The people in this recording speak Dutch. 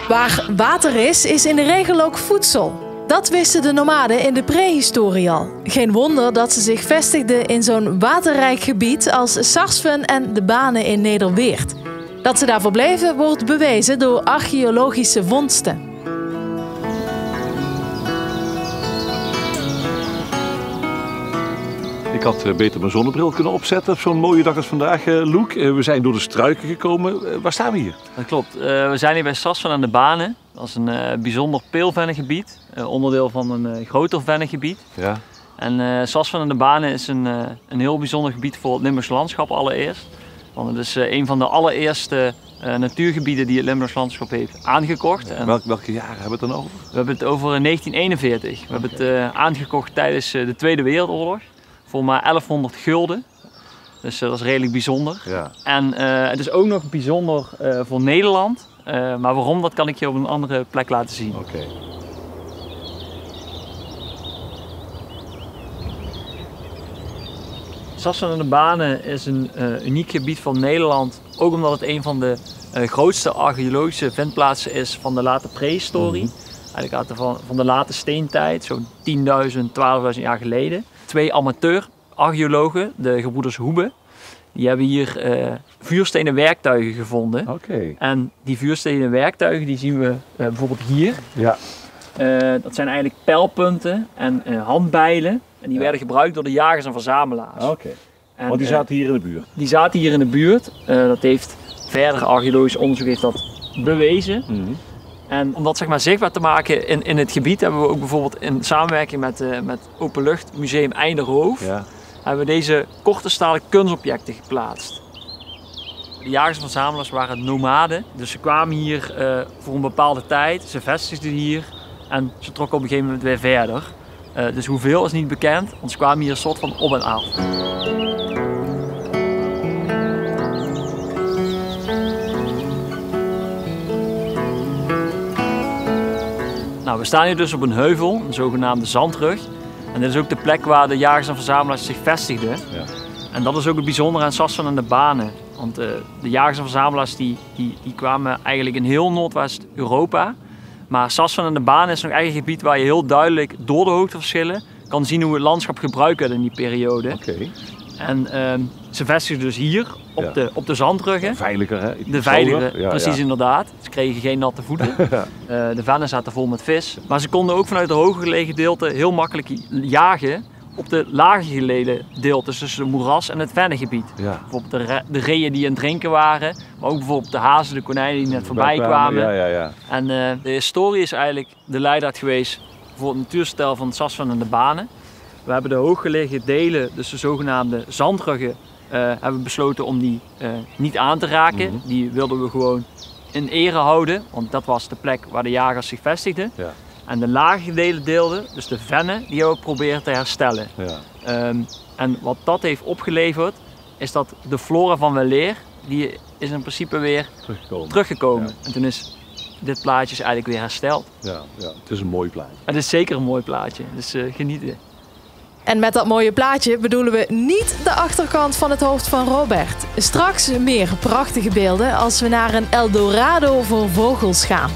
Waar water is, is in de regel ook voedsel. Dat wisten de nomaden in de prehistorie al. Geen wonder dat ze zich vestigden in zo'n waterrijk gebied als Sarsven en de Banen in Nederweert. Dat ze daar verbleven wordt bewezen door archeologische vondsten. Ik had beter mijn zonnebril kunnen opzetten op zo'n mooie dag als vandaag, Loek. We zijn door de struiken gekomen. Waar staan we hier? Dat klopt. We zijn hier bij Sarsven aan de Banen. Dat is een bijzonder peelvennengebied. Onderdeel van een groter vennengebied. Ja. En Sarsven aan de Banen is een heel bijzonder gebied voor het Limburgs landschap allereerst. Want het is een van de allereerste natuurgebieden die het Limburgs landschap heeft aangekocht. Ja, welke jaren hebben we het dan over? We hebben het over 1941. We hebben het aangekocht tijdens de Tweede Wereldoorlog. Voor maar 1100 gulden. Dus dat is redelijk bijzonder. Ja. En het is ook nog bijzonder voor Nederland. Maar waarom, dat kan ik je op een andere plek laten zien. Oké. Sarsven aan de Banen is een uniek gebied van Nederland. Ook omdat het een van de grootste archeologische vindplaatsen is van de late prehistorie. Eigenlijk van de late steentijd, zo'n 10.000, 12.000 jaar geleden. 2 amateur-archeologen, de gebroeders Hoebe, die hebben hier vuurstenen werktuigen gevonden. Oké. En die vuurstenen werktuigen die zien we bijvoorbeeld hier. Ja. Dat zijn eigenlijk pijlpunten en handbijlen. En die werden gebruikt door de jagers en verzamelaars. Oké. Want die zaten hier in de buurt? Die zaten hier in de buurt. Dat heeft verder archeologisch onderzoek heeft dat bewezen. En om dat zeg maar zichtbaar te maken in het gebied hebben we ook bijvoorbeeld in samenwerking met Openluchtmuseum Eindhoven hebben we deze korte stalen kunstobjecten geplaatst. De jagers en verzamelaars waren nomaden, dus ze kwamen hier voor een bepaalde tijd, ze vestigden hier en ze trokken op een gegeven moment weer verder. Dus hoeveel is niet bekend, want ze kwamen hier een soort van op en af. Nou, we staan hier dus op een heuvel, een zogenaamde zandrug. En dit is ook de plek waar de jagers en verzamelaars zich vestigden. Ja. En dat is ook het bijzondere aan Sarsven aan de Banen. Want de jagers en verzamelaars die kwamen eigenlijk in heel Noordwest-Europa. Maar Sarsven aan de Banen is nog eigenlijk een gebied waar je heel duidelijk door de hoogteverschillen kan zien hoe het landschap gebruikt werd in die periode. Okay. En ze vestigden dus hier op de zandruggen. Veiliger, hè? De veiligere, precies inderdaad. Ze kregen geen natte voeten. De vennen zaten vol met vis. Maar ze konden ook vanuit de hoger gelegen gedeelte heel makkelijk jagen op de lager gelegen deeltes tussen het moeras en het vennengebied. Ja. Bijvoorbeeld de reeën die aan het drinken waren, maar ook bijvoorbeeld de hazen, de konijnen die net voorbij kwamen. Ja. En de historie is eigenlijk de leidraad geweest voor het natuurstel van Sarsven aan de Banen. We hebben de hooggelegen delen, dus de zogenaamde zandruggen, hebben we besloten om die niet aan te raken. Die wilden we gewoon in ere houden, want dat was de plek waar de jagers zich vestigden. Ja. En de lage gelegen delen, dus de vennen, die hebben we proberen te herstellen. Ja. En wat dat heeft opgeleverd, is dat de flora van weleer, die is in principe weer teruggekomen. Ja. En toen is dit plaatje eigenlijk weer hersteld. Ja, het is een mooi plaatje. Het is zeker een mooi plaatje, dus genieten. En met dat mooie plaatje bedoelen we niet de achterkant van het hoofd van Robert. Straks meer prachtige beelden als we naar een Eldorado voor vogels gaan.